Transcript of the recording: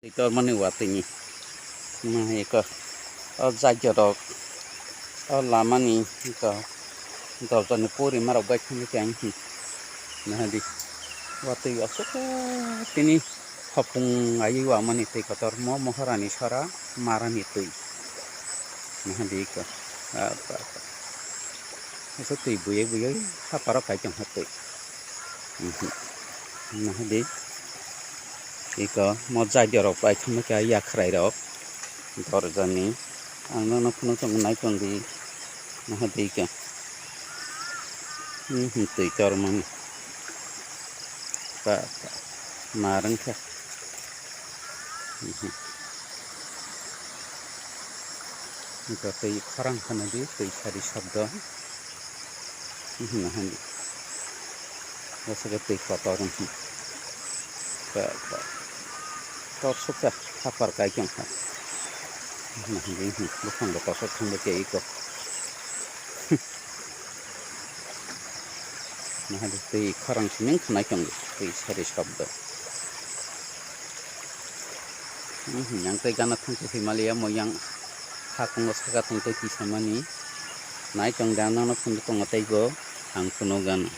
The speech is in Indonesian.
Kotor mani watini nah iko zajorok lamani iko dozani puri marok baikani tianghi nah di wati asoka tini hapung ayu amani tei kotor mo moharani sara marani tui nah di iko apa itu tui buye haparok kajang hatui nah di iko mo zajorok baikani ka yakrai rok dorjani angno kuno tong naikon di nah di iko tui tormani pa marang ka ito tui karang kana di tui sari sabda nah di wasaga tui kotoran pa tor suka hapar kajang ha nah di bukan lokasok kang ke iko nah di tui karang sineng kana kang tui sari sabda yang tei gana tangke Himalaya mo yang hakung saga tangke kisamani naik kang gana no pun tong tei go ang kuno gana